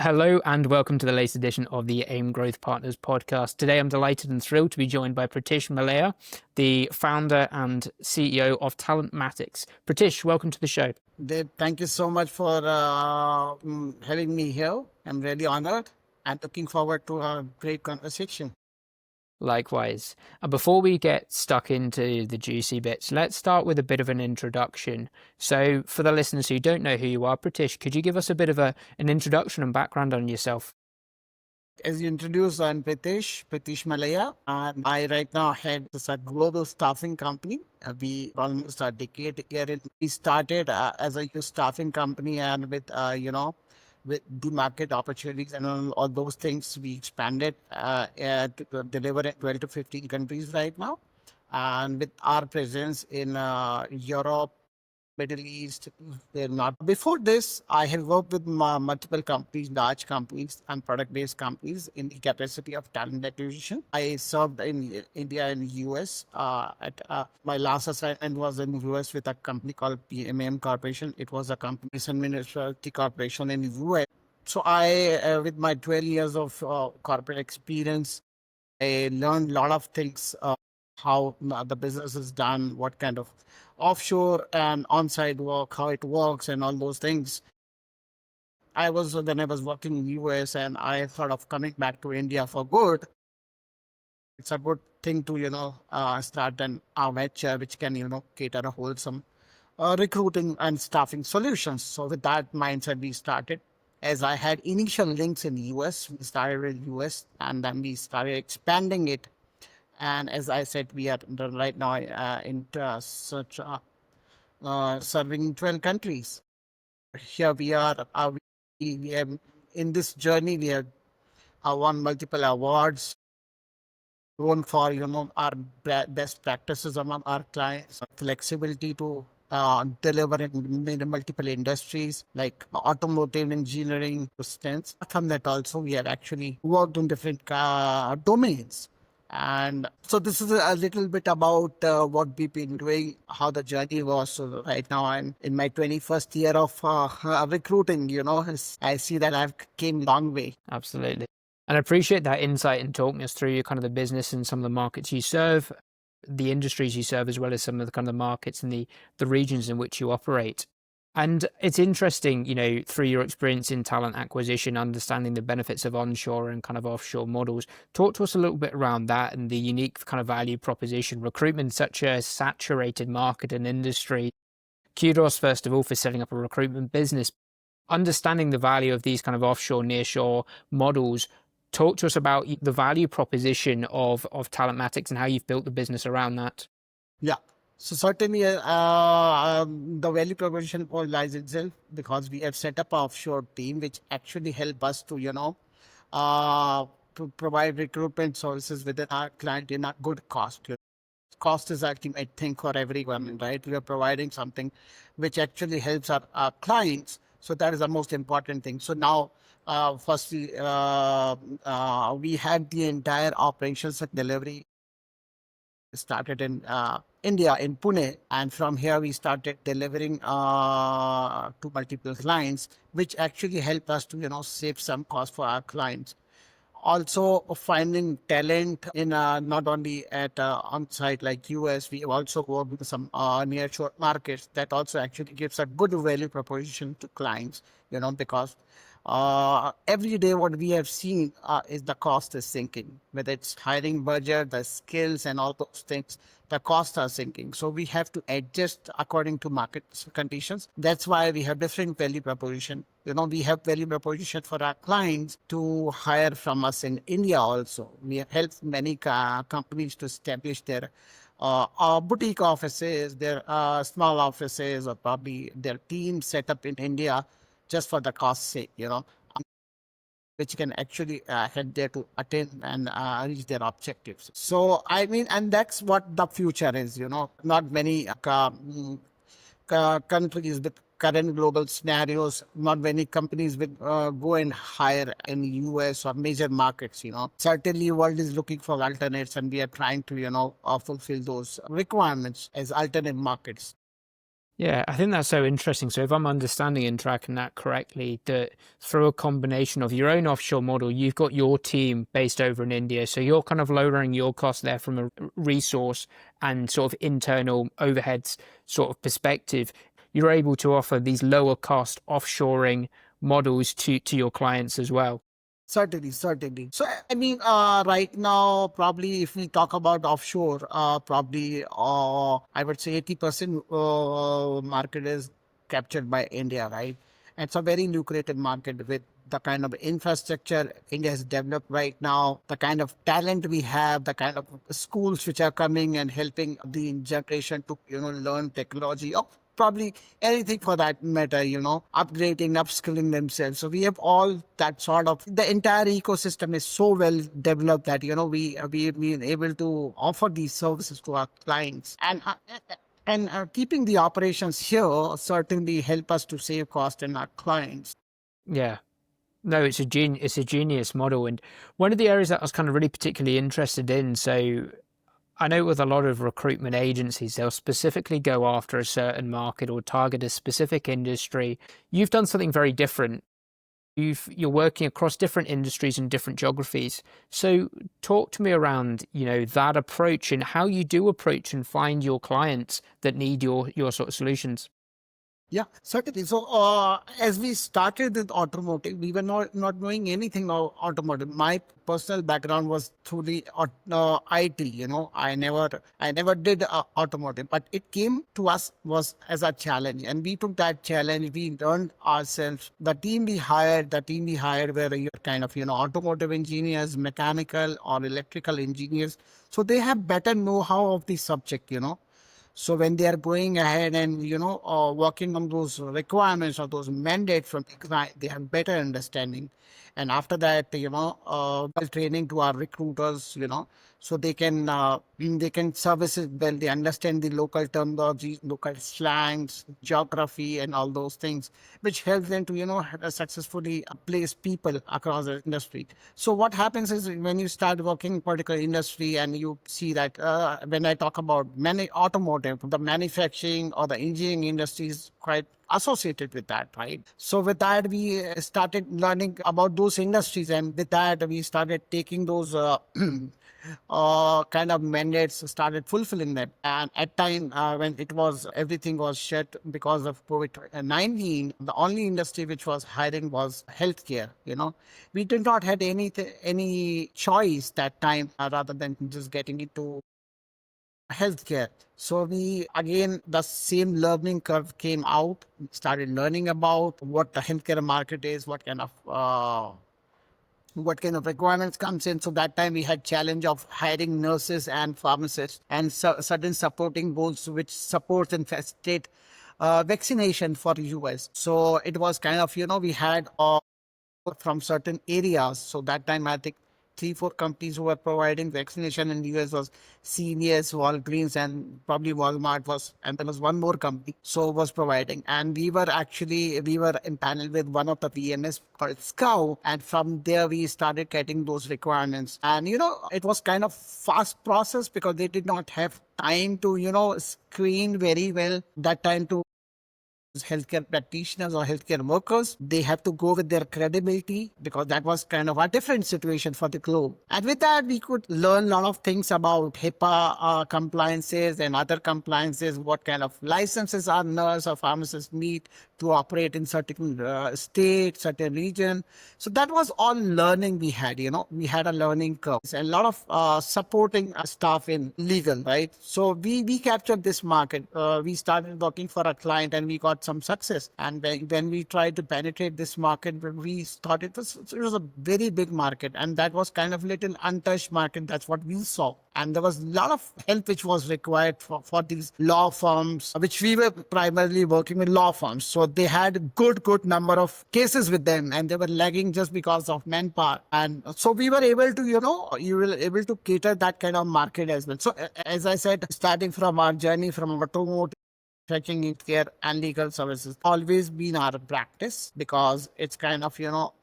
Hello and welcome to the latest edition of the AIM Growth Partners podcast. Today I'm delighted and thrilled to be joined by Pritish Malaiya, the founder and CEO of Talentmatics. Pritish, welcome to the show. Dave, thank you so much for having me here. I'm really honored and looking forward to a great conversation. Likewise. And before we get stuck into the juicy bits, let's start with a bit of an introduction. So, for the listeners who don't know who you are, Pritish, could you give us a bit of an introduction and background on yourself? As you introduced, I'm Pritish Malaiya, and I right now head this a global staffing company. We almost a decade here. We started as a youth staffing company, and with the market opportunities and all those things, we expanded to deliver in 12 to 15 countries right now. And with our presence in Europe, Middle East, they're not. Before this, I have worked with multiple companies, large companies and product-based companies in the capacity of talent acquisition. I served in India and US. My last assignment was in US with a company called PMM Corporation. It was a company municipality corporation in US. So with my 12 years of corporate experience, I learned a lot of things, how the business is done, what kind of offshore and on-site work, how it works, and all those things. When I was working in US, and I thought of coming back to India for good. It's a good thing to start an venture which can cater a wholesome recruiting and staffing solutions. So with that mindset, we started. As I had initial links in US, we started in US, and then we started expanding it. And as I said, we are right now in such serving 12 countries. Here we are. We have in this journey. We have won multiple awards, known for our best practices among our clients, flexibility to deliver in multiple industries like automotive engineering, for instance. From that also, we have actually worked in different domains. And so this is a little bit about what we've been doing, how the journey was. So right now I'm in my 21st year of recruiting. I see that I've came long way. Absolutely. And I appreciate that insight and talking us through kind of the business and some of the markets you serve, the industries you serve, as well as some of the kind of the markets and the regions in which you operate. And it's interesting, through your experience in talent acquisition, understanding the benefits of onshore and kind of offshore models. Talk to us a little bit around that and the unique kind of value proposition. Recruitment, such a saturated market and industry. Kudos, first of all, for setting up a recruitment business. Understanding the value of these kind of offshore, nearshore models. Talk to us about the value proposition of Talentmatics and how you've built the business around that. Yeah. So certainly, the value proposition lies itself because we have set up an offshore team which actually help us to, to provide recruitment services within our client in a good cost. Cost is ultimate thing for everyone, right? We are providing something which actually helps our clients. So that is the most important thing. So now, firstly, we had the entire operations and delivery started in India, in Pune, and from here we started delivering to multiple clients, which actually helped us to save some cost for our clients. Also, finding talent in not only at on-site like US, we also work with some nearshore markets. That also actually gives a good value proposition to clients, because every day what we have seen is the cost is sinking, whether it's hiring budget, the skills and all those things, the costs are sinking. So we have to adjust according to market conditions. That's why we have different value proposition. We have value proposition for our clients to hire from us in India also. We have helped many companies to establish their boutique offices, their small offices, or probably their team set up in India just for the cost sake, which can actually help there to attain and reach their objectives. So, I mean, and that's what the future is, not many countries with current global scenarios, not many companies will go and hire in US or major markets, Certainly world is looking for alternates and we are trying to, fulfill those requirements as alternate markets. Yeah, I think that's so interesting. So if I'm understanding and tracking that correctly, that through a combination of your own offshore model, you've got your team based over in India. So you're kind of lowering your cost there from a resource and sort of internal overheads sort of perspective. You're able to offer these lower cost offshoring models to your clients as well. Certainly, certainly. So, I mean, right now, probably if we talk about offshore, probably I would say 80% market is captured by India, right? And it's a very lucrative market with the kind of infrastructure India has developed right now, the kind of talent we have, the kind of schools which are coming and helping the generation to, learn technology. Probably anything for that matter, upgrading, upskilling themselves. So we have all that sort of, the entire ecosystem is so well developed that, we've been able to offer these services to our clients. And keeping the operations here certainly help us to save cost in our clients. Yeah. No, it's a genius model. And one of the areas that I was kind of really particularly interested in, so I know with a lot of recruitment agencies, they'll specifically go after a certain market or target a specific industry. You've done something very different. You're working across different industries and different geographies. So talk to me around, that approach and how you do approach and find your clients that need your sort of solutions. Yeah, certainly. So, as we started with automotive, we were not knowing anything about automotive. My personal background was through the IT. I never did automotive, but it came to us was as a challenge, and we took that challenge. We learned ourselves. The team we hired were your kind of automotive engineers, mechanical or electrical engineers. So they have better know-how of the subject. So when they are going ahead and working on those requirements or those mandates from the client, they have better understanding. And after that, while training to our recruiters, so they can service it well. They understand the local terminology, local slangs, geography, and all those things, which helps them to successfully place people across the industry. So what happens is when you start working in particular industry and you see that when I talk about many automotive, the manufacturing or the engineering industry is quite associated with that, right? So with that, we started learning about those industries, and with that, we started taking those kind of mandates, started fulfilling them. And at time when it was everything was shut because of COVID-19, the only industry which was hiring was healthcare. We did not had any choice that time rather than just getting into healthcare. So we again the same learning curve came out. We started learning about what the healthcare market is, what kind of requirements comes in. So that time we had challenge of hiring nurses and pharmacists and certain supporting roles which supports and facilitate vaccination for US. So it was kind of we had from certain areas. So that time, I think three, four companies who were providing vaccination in the US was CVS, Walgreens, and probably Walmart was, and there was one more company. So was providing, and we were in panel with one of the VMS called SCOW, and from there we started getting those requirements. And it was kind of fast process because they did not have time to screen very well that time to healthcare practitioners or healthcare workers. They have to go with their credibility because that was kind of a different situation for the globe. And with that, we could learn a lot of things about HIPAA compliances and other compliances, what kind of licenses our nurse or pharmacists need to operate in certain state, certain region. So that was all learning we had, we had a learning curve. And a lot of supporting staff in legal, right? So we captured this market. We started working for a client and we got some success. And when we tried to penetrate this market, we thought it was a very big market, and that was kind of little untouched market. That's what we saw. And there was a lot of help which was required for these law firms, which we were primarily working with law firms. So they had good number of cases with them, and they were lagging just because of manpower. And so we were able to, cater that kind of market as well. So as I said, starting from our journey from automotive, checking in care and legal services always been our practice because it's kind of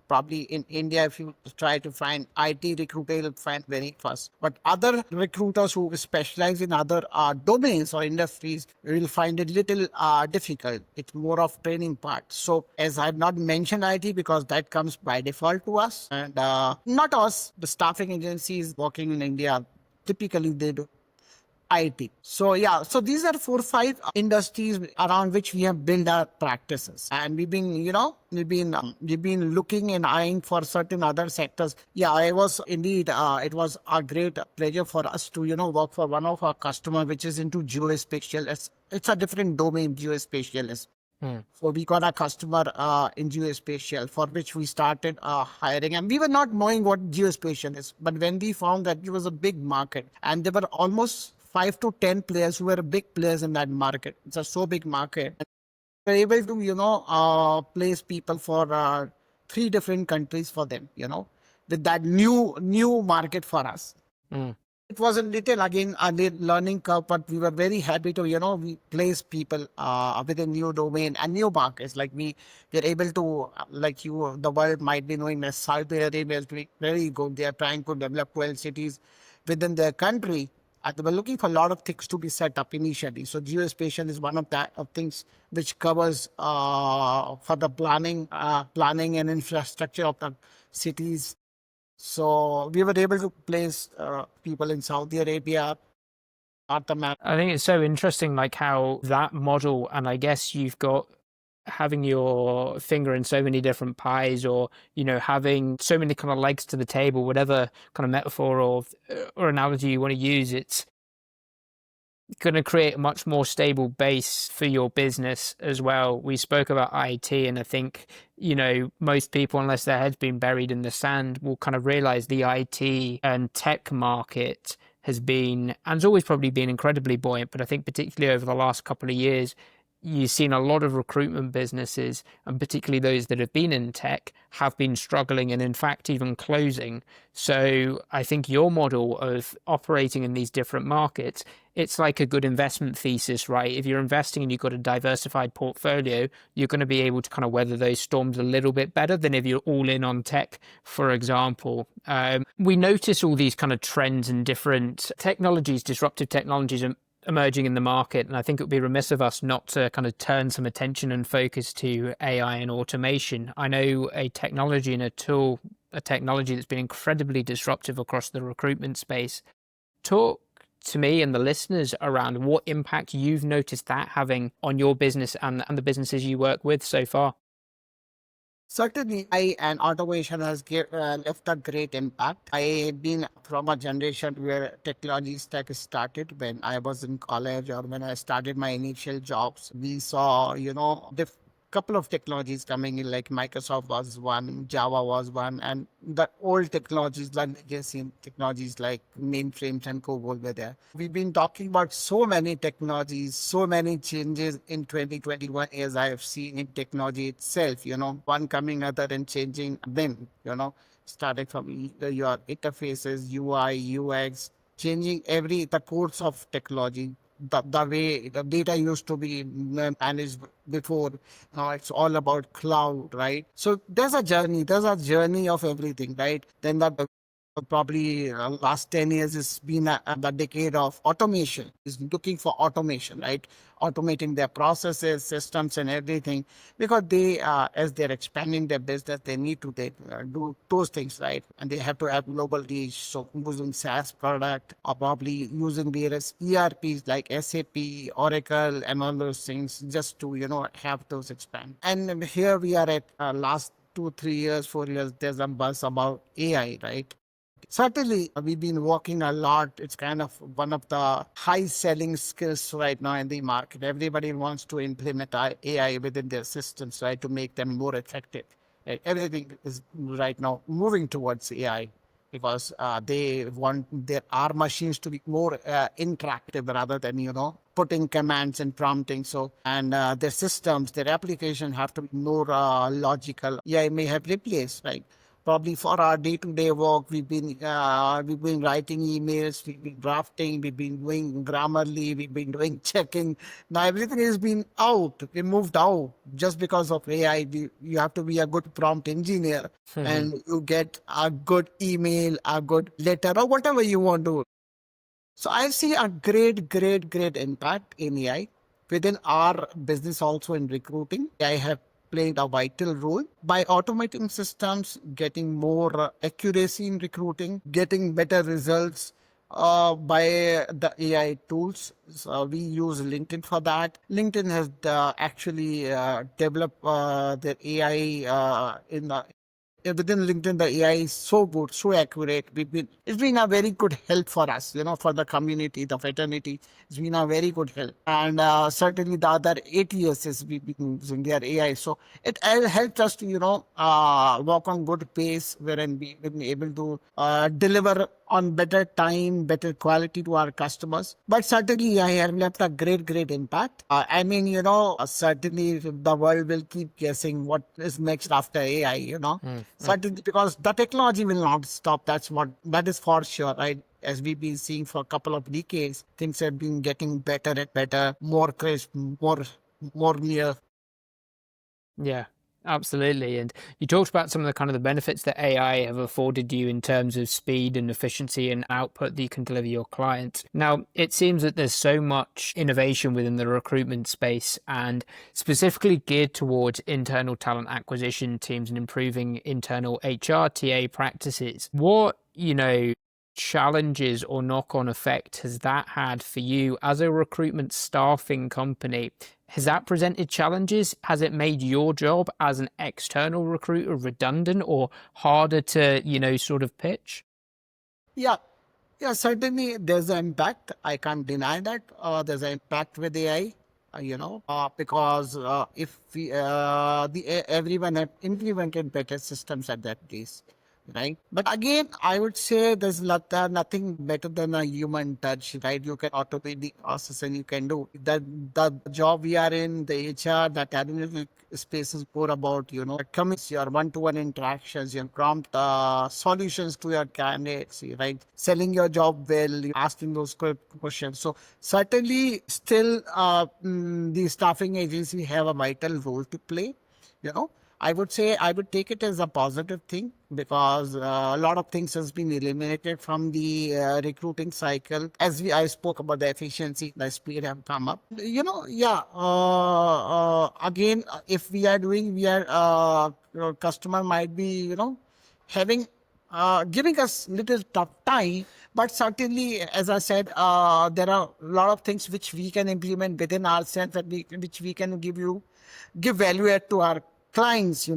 Probably in India, if you try to find IT recruiter, you'll find very fast. But other recruiters who specialize in other domains or industries, you will find it little difficult. It's more of training part. So as I've not mentioned IT because that comes by default to us, and not us, the staffing agencies working in India, typically they do IT. So yeah, so these are 4 or 5 industries around which we have built our practices, and we've been looking and eyeing for certain other sectors. Yeah, I was indeed. It was a great pleasure for us to work for one of our customer which is into geospatial. It's a different domain, geospatial. Hmm. So we got a customer in geospatial for which we started hiring, and we were not knowing what geospatial is. But when we found that it was a big market, and there were almost 5 to 10 players who were big players in that market. It's a so big market. We were able to place people for 3 different countries for them. With that new market for us. Hmm. It was a little again a learning curve, but we were very happy to we place people with a new domain and new markets. Like we're able to like the world might be knowing that Saudi Arabia is doing very good. They are trying to develop 12 cities within their country. And they were looking for a lot of things to be set up initially. So geospatial is one of that of things which covers for the planning and infrastructure of the cities. So we were able to place people in Saudi Arabia, North America. I think it's so interesting, like how that model, and I guess you've got having your finger in so many different pies, or having so many kind of legs to the table, whatever kind of metaphor or analogy you want to use. It's going to create a much more stable base for your business as well. We spoke about IT, and I think, most people, unless their head's been buried in the sand, will kind of realize the IT and tech market has been, and has always probably been, incredibly buoyant. But I think particularly over the last couple of years, you've seen a lot of recruitment businesses, and particularly those that have been in tech, have been struggling and in fact even closing. So I think your model of operating in these different markets, it's like a good investment thesis, right? If you're investing and you've got a diversified portfolio, you're going to be able to kind of weather those storms a little bit better than if you're all in on tech, for example. We notice all these kind of trends and different technologies, disruptive technologies, emerging in the market. And I think it would be remiss of us not to kind of turn some attention and focus to AI and automation. I know a technology and a tool, a technology that's been incredibly disruptive across the recruitment space. Talk to me and the listeners around what impact you've noticed that having on your business and the businesses you work with so far. Certainly, AI and automation has left a great impact. I have been from a generation where technology stack started when I was in college or when I started my initial jobs. We saw, couple of technologies coming in, like Microsoft was one, Java was one, and the old technologies like legacy technologies like mainframes and COBOL were there. We've been talking about so many technologies, so many changes in 2021 as I have seen in technology itself, one coming other and changing them, starting from your interfaces, UI, UX, changing the course of technology. The way the data used to be managed before, now it's all about cloud, right? So there's a journey of everything, right? Then the probably last 10 years has been the decade of automation, is looking for automation, right? Automating their processes, systems and everything, because they as they're expanding their business, they need to do those things, right? And they have to have global reach, so using SaaS product or probably using various ERPs like SAP, Oracle and all those things, just to have those expand. And here we are at last 2 3 years 4 years, there's a buzz about AI, right? Certainly, we've been working a lot. It's kind of one of the high selling skills right now in the market. Everybody wants to implement AI within their systems, right, to make them more effective. Everything is right now moving towards AI because they want our machines to be more interactive rather than, putting commands and prompting. So, and their systems, their application have to be more logical. AI may have replaced, right? Probably for our day-to-day work, we've been writing emails, we've been drafting, we've been doing Grammarly, we've been doing checking. Now everything has been out. We moved out just because of AI. You have to be a good prompt engineer, and you get a good email, a good letter, or whatever you want to. So I see a great impact in AI within our business also in recruiting. I have played a vital role by automating systems, getting more accuracy in recruiting, getting better results by the AI tools. So we use LinkedIn for that. LinkedIn has actually developed their AI in the within LinkedIn, the AI is so good, so accurate. It's been a very good help for us, for the community, the fraternity. It's been a very good help. And certainly the other ATSs we've been using their AI. So it helped us to, walk on good pace wherein we've been able to deliver on better time, better quality to our customers. But certainly I have left a great impact. I mean, certainly the world will keep guessing what is next after AI. Certainly, because the technology will not stop. That is for sure, right? As we've been seeing for a couple of decades, things have been getting better and better, more crisp, more near. Yeah, absolutely. And you talked about some of the kind of the benefits that AI have afforded you in terms of speed and efficiency and output that you can deliver your clients. Now, it seems that there's so much innovation within the recruitment space and specifically geared towards internal talent acquisition teams and improving internal HR TA practices. What, challenges or knock-on effect has that had for you as a recruitment staffing company? Has that presented challenges? Has it made your job as an external recruiter redundant or harder to, sort of pitch? Yeah, yeah, certainly there's an impact. I can't deny that. There's an impact with AI, because if everyone have implemented better systems at that place, right? But again, I would say there's nothing better than a human touch, right? You can automate the process and you can do that. The job we are in, the HR, the talent space is more about, your one-to-one interactions, your prompt solutions to your candidates, right? Selling your job well, asking those questions. So certainly still the staffing agency have a vital role to play, you know. I would say I would take it as a positive thing because a lot of things has been eliminated from the recruiting cycle. I spoke about the efficiency, the speed have come up. Yeah. Again, if we are customer might be having giving us little tough time, but certainly, as I said, there are a lot of things which we can implement within ourselves that which we can give value add to our clients,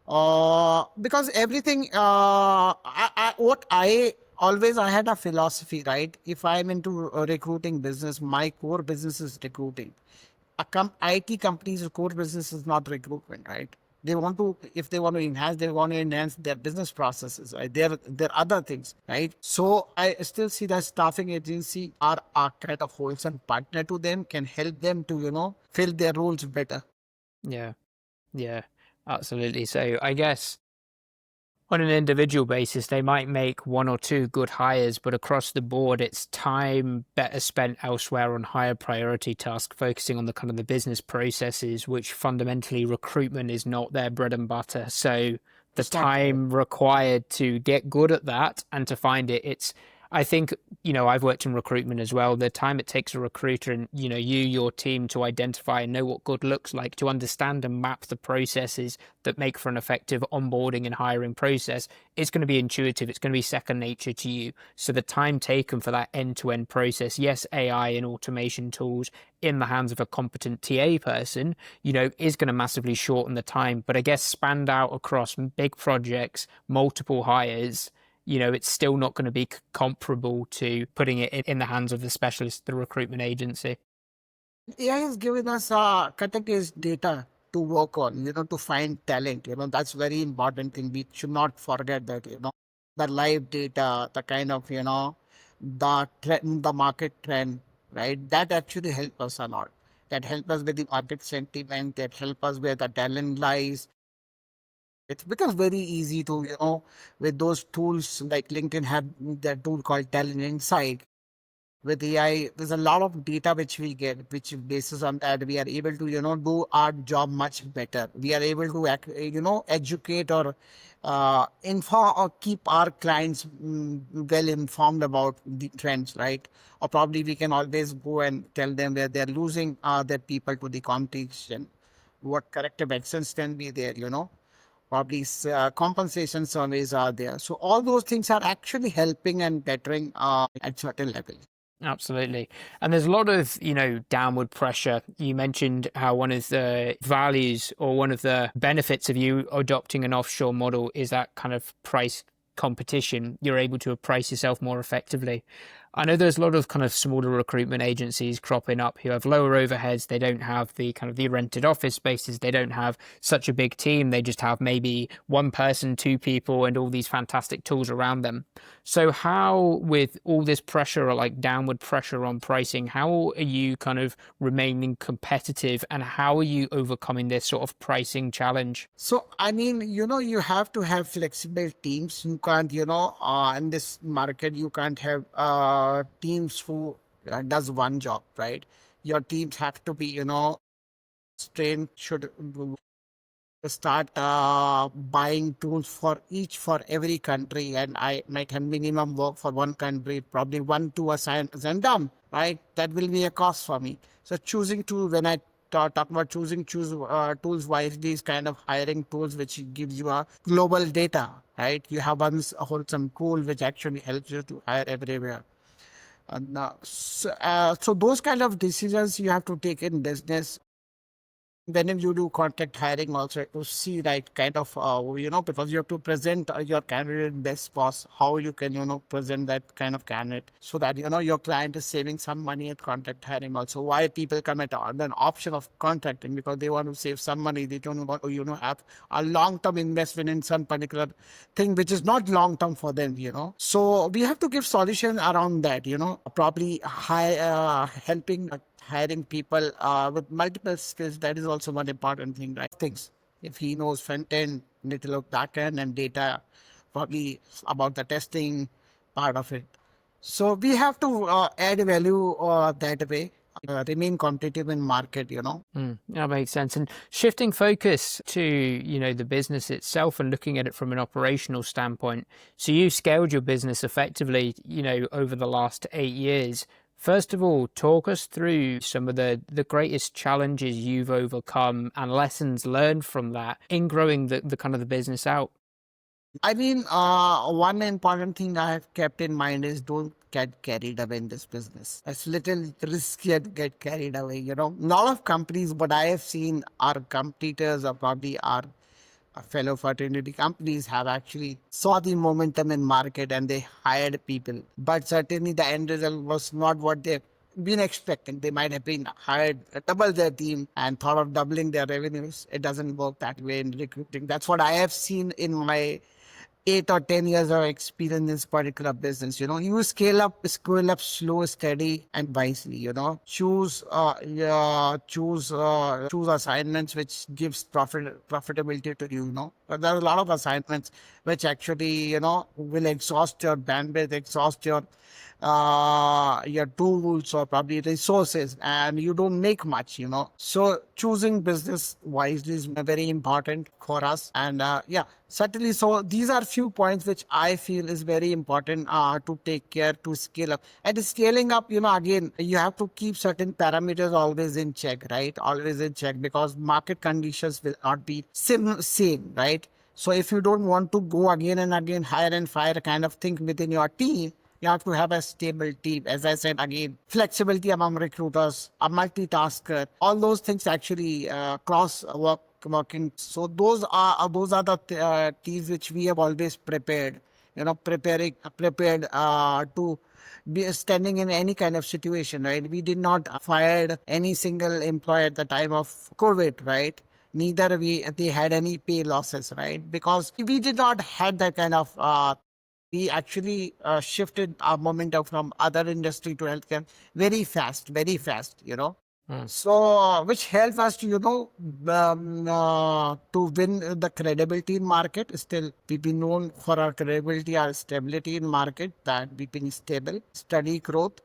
because everything, what I had a philosophy, right? If I'm into recruiting business, my core business is recruiting. IT companies' core business is not recruitment, right? If they want to enhance, they want to enhance their business processes, right? There are other things, right? So I still see that staffing agency are a kind of wholesome partner to them, can help them to, fill their roles better. Yeah, yeah, absolutely. So I guess on an individual basis, they might make one or two good hires, but across the board, it's time better spent elsewhere on higher priority tasks, focusing on the kind of the business processes, which fundamentally recruitment is not their bread and butter. So the It's not correct. time required to get good at that and to find it, I think, I've worked in recruitment as well. The time it takes a recruiter and, your team to identify and know what good looks like, to understand and map the processes that make for an effective onboarding and hiring process, it's going to be intuitive. It's going to be second nature to you. So the time taken for that end-to-end process, yes, AI and automation tools in the hands of a competent TA person, is going to massively shorten the time. But I guess spanned out across big projects, multiple hires, it's still not going to be comparable to putting it in the hands of the specialist, the recruitment agency. AI has given us cutting-edge data to work on, to find talent. That's very important thing. We should not forget that, the live data, the kind of, the trend, the market trend, right? That actually help us a lot. That help us with the market sentiment. That help us where the talent lies. It becomes very easy to, with those tools like LinkedIn have that tool called Talent Insight. With AI, there's a lot of data which we get, which basis on that we are able to, do our job much better. We are able to, educate or inform or keep our clients well informed about the trends, right? Or probably we can always go and tell them where they're losing their people to the competition. What corrective actions can be there, probably compensation surveys are there. So all those things are actually helping and bettering at certain level. Absolutely. And there's a lot of, downward pressure. You mentioned how one of the values or one of the benefits of you adopting an offshore model is that kind of price competition. You're able to price yourself more effectively. I know there's a lot of kind of smaller recruitment agencies cropping up who have lower overheads. They don't have the kind of the rented office spaces. They don't have such a big team. They just have maybe one person, two people, and all these fantastic tools around them. So how, with all this pressure or like downward pressure on pricing, how are you kind of remaining competitive and how are you overcoming this sort of pricing challenge? So, I mean, you have to have flexible teams. You can't, in this market, you can't have teams who does one job, right? Your teams have to be, trained, should start buying tools for every country, and I might have minimum work for one country, probably 1 2 assignments and done, right? That will be a cost for me. So choosing to when I talk about choose tools wisely is kind of hiring tools which gives you a global data, right? You have one wholesome tool which actually helps you to hire everywhere. And so those kind of decisions you have to take in business. Then if you do contract hiring also to see like kind of because you have to present your candidate best boss how you can present that kind of candidate so that your client is saving some money at contract hiring. Also why people come at an option of contracting, because they want to save some money. They don't want to have a long term investment in some particular thing which is not long term for them. So we have to give solution around that, probably helping hiring people with multiple skills. That is also one important thing, right? Things. If he knows front end, little of back end and data, probably about the testing part of it. So we have to add value that way, remain competitive in market. That makes sense. And shifting focus to, the business itself and looking at it from an operational standpoint. So you scaled your business effectively, over the last 8 years. First of all, talk us through some of the greatest challenges you've overcome and lessons learned from that in growing the kind of the business out. I mean, one important thing I have kept in mind is don't get carried away in this business. It's little risky to get carried away. A lot of companies, what I have seen, our competitors or probably our fellow fraternity companies have actually saw the momentum in market and they hired people. But certainly the end result was not what they've been expecting. They might have been hired, double their team and thought of doubling their revenues. It doesn't work that way in recruiting. That's what I have seen in my 8 or 10 years of experience in this particular business. You scale up slow, steady, and wisely. Choose assignments which gives profitability to you. But there are a lot of assignments which actually will exhaust your bandwidth, exhaust your tools or probably resources, and you don't make much. So choosing business wisely is very important for us. And yeah, certainly. So these are few points which I feel is very important to take care to scale up. And scaling up, again, you have to keep certain parameters always in check, right? Always in check, because market conditions will not be same, right? So if you don't want to go again and again hire and fire kind of thing within your team, you have to have a stable team. As I said, again, flexibility among recruiters, a multitasker, all those things actually cross working. So those are the things which we have always prepared. Prepared to be standing in any kind of situation, right? We did not fire any single employee at the time of COVID, right? Neither they had any pay losses, right? Because we did not had that kind of we actually shifted our momentum from other industry to healthcare very fast, very fast. Mm. So, which helps us to, to win the credibility in market. Still, we've been known for our credibility, our stability in market, that we've been stable, steady growth,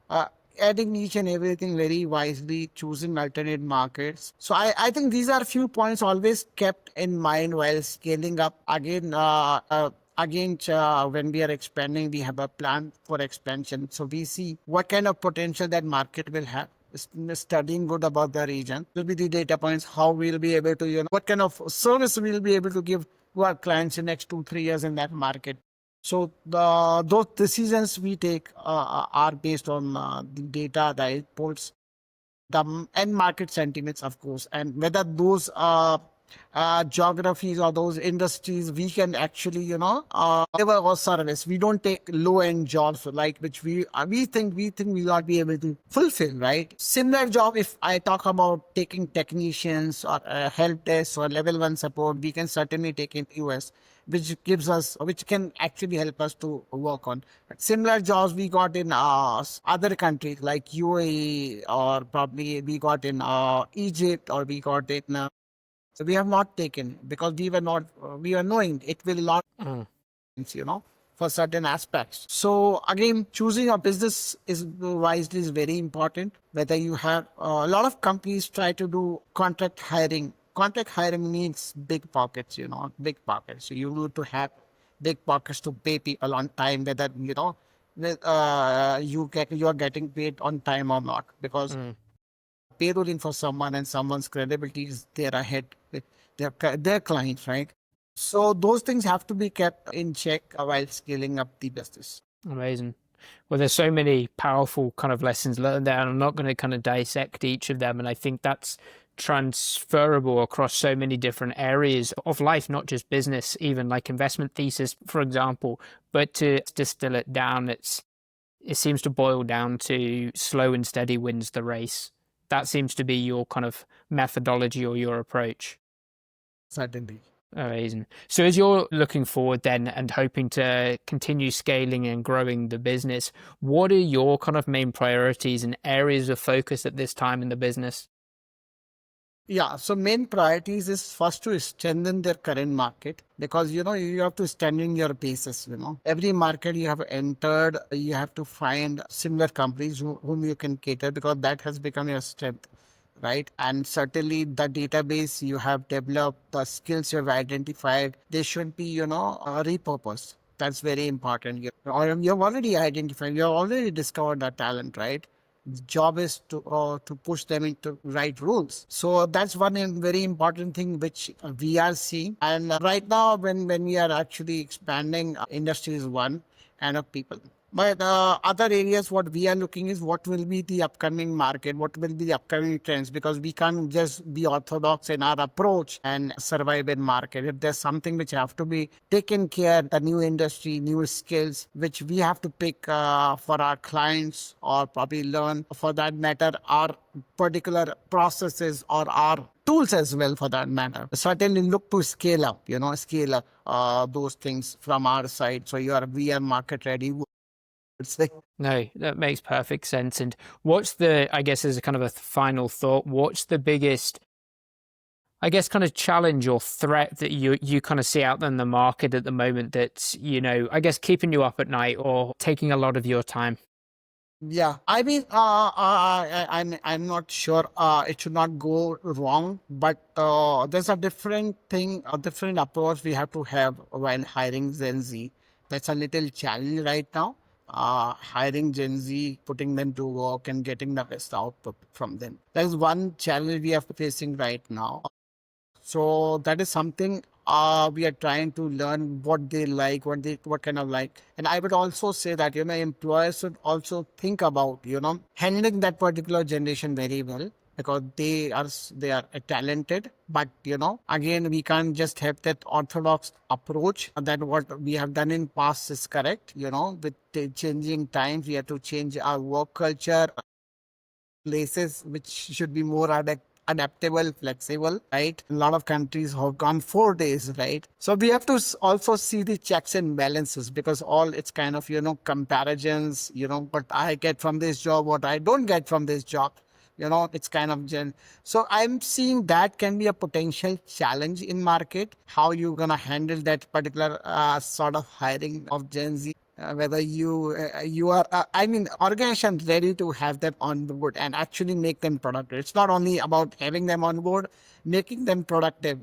uh, adding each and everything very wisely, choosing alternate markets. So I think these are few points always kept in mind while scaling up. When we are expanding, we have a plan for expansion. So we see what kind of potential that market will have. Studying good about the region will be the data points, how we'll be able to, what kind of service we'll be able to give to our clients in next 2 3 years in that market. So those decisions we take are based on the data, the reports, the end market sentiments, of course, and whether those geographies or those industries we can actually, deliver our service. We don't take low end jobs like which we think we'll not be able to fulfill. Right? Similar job. If I talk about taking technicians or help desk or level 1 support, we can certainly take in US, which can actually help us to work on. Similar jobs we got in other countries like UAE, or probably we got in Egypt, or we got in. So we have not taken because we were knowing it will not, Mm. you know, for certain aspects. So again, choosing a business is wisely is very important. Whether you have a lot of companies try to do contract hiring. Contract hiring means big pockets, big pockets. So you need to have big pockets to pay people on time, whether you are getting paid on time or not, because Mm. payrolling for someone and someone's credibility is there ahead with their clients, right? So those things have to be kept in check while scaling up the business. Amazing. Well, there's so many powerful kind of lessons learned there, and I'm not going to kind of dissect each of them. And I think that's transferable across so many different areas of life, not just business, even like investment thesis, for example. But to distill it down, it seems to boil down to slow and steady wins the race. That seems to be your kind of methodology or your approach. Certainly. Amazing. So as you're looking forward then and hoping to continue scaling and growing the business, what are your kind of main priorities and areas of focus at this time in the business? Yeah, so main priorities is first to strengthen their current market, because you have to strengthen your basis. Every market you have entered, you have to find similar companies whom you can cater, because that has become your strength, right? And certainly the database you have developed, the skills you have identified, they should be repurposed. That's very important. Or you've already identified, you've already discovered that talent, right? The job is to push them into right rules. So that's one very important thing which we are seeing. And right now, when we are actually expanding, industry is one and of people. But other areas, what we are looking is what will be the upcoming market, what will be the upcoming trends, because we can't just be orthodox in our approach and survive in market. If there's something which have to be taken care, the new industry, new skills, which we have to pick for our clients, or probably learn for that matter, our particular processes or our tools as well for that matter. Certainly look to scale up those things from our side. So we are market ready. Say. No, that makes perfect sense. And what's I guess as a kind of a final thought, what's the biggest, I guess, kind of challenge or threat that you kind of see out there in the market at the moment that's, I guess keeping you up at night or taking a lot of your time? Yeah, I mean, I'm not sure. It should not go wrong, but there's a different thing, a different approach we have to have while hiring Gen Z. That's a little challenge right now. Hiring Gen Z, putting them to work, and getting the best output from them. That is one challenge we are facing right now. So that is something we are trying to learn what they like, what kind of like. And I would also say that employers should also think about handling that particular generation very well, because they are talented. But again, we can't just have that orthodox approach that what we have done in past is correct. With the changing times, we have to change our work culture, places which should be more adaptable, flexible, right? A lot of countries have gone 4 days, right? So we have to also see the checks and balances, because all it's kind of, comparisons, what I get from this job, what I don't get from this job. it's kind of gen. So I'm seeing that can be a potential challenge in market. How you gonna handle that particular sort of hiring of Gen Z? Whether you are I mean organizations ready to have them on board and actually make them productive. It's not only about having them on board, making them productive,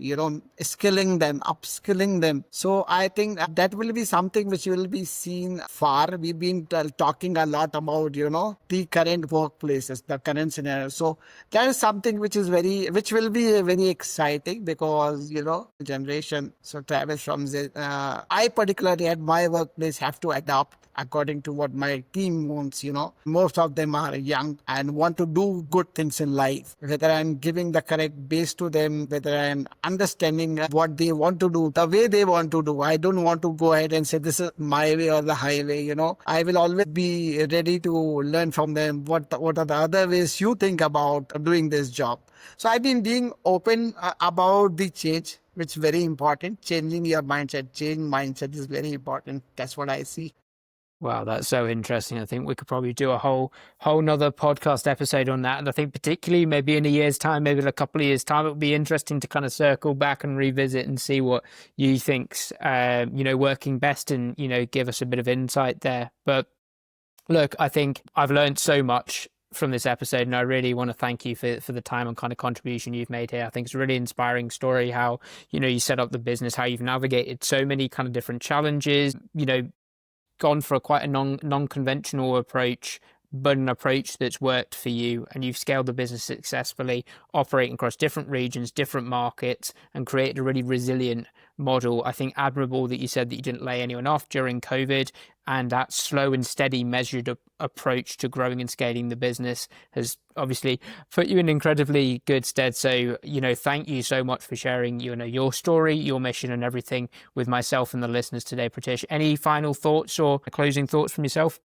skilling them, upskilling them. So I think that will be something which will be seen far. We've been talking a lot about, the current workplaces, the current scenario. So that is something which will be very exciting because, generation. So travel from I particularly at my workplace have to adapt according to what my team wants. Most of them are young and want to do good things in life. Whether I'm giving the correct base to them, whether I'm understanding what they want to do, the way they want to do. I don't want to go ahead and say this is my way or the highway. I will always be ready to learn from them. What are the other ways you think about doing this job? So I've been being open about the change, which is very important. Changing your mindset, change mindset is very important. That's what I see. Wow, that's so interesting. I think we could probably do a whole nother podcast episode on that. And I think particularly maybe in a year's time, maybe in a couple of years' time, it would be interesting to kind of circle back and revisit and see what you think's working best and, give us a bit of insight there. But look, I think I've learned so much from this episode, and I really want to thank you for the time and kind of contribution you've made here. I think it's a really inspiring story how, you set up the business, how you've navigated so many kind of different challenges, gone for quite a non-conventional approach, but an approach that's worked for you, and you've scaled the business successfully, operating across different regions, different markets, and created a really resilient model. I think admirable that you said that you didn't lay anyone off during COVID, and that slow and steady measured approach to growing and scaling the business has obviously put you in incredibly good stead. So, thank you so much for sharing, your story, your mission and everything with myself and the listeners today, Pritish. Any final thoughts or closing thoughts from yourself?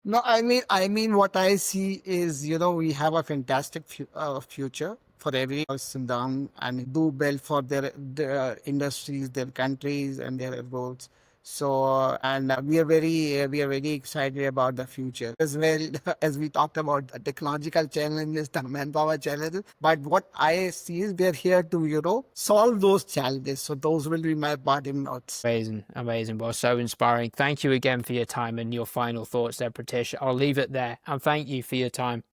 No, I mean, what I see is, we have a fantastic future for every person down and do well for their industries, their countries, and their roles. So, and we are very excited about the future as well. As we talked about the technological challenges, the manpower challenges. But what I see is we are here to, solve those challenges. So those will be my parting notes. Amazing, amazing. Well, so inspiring. Thank you again for your time and your final thoughts there, Pritish. I'll leave it there and thank you for your time.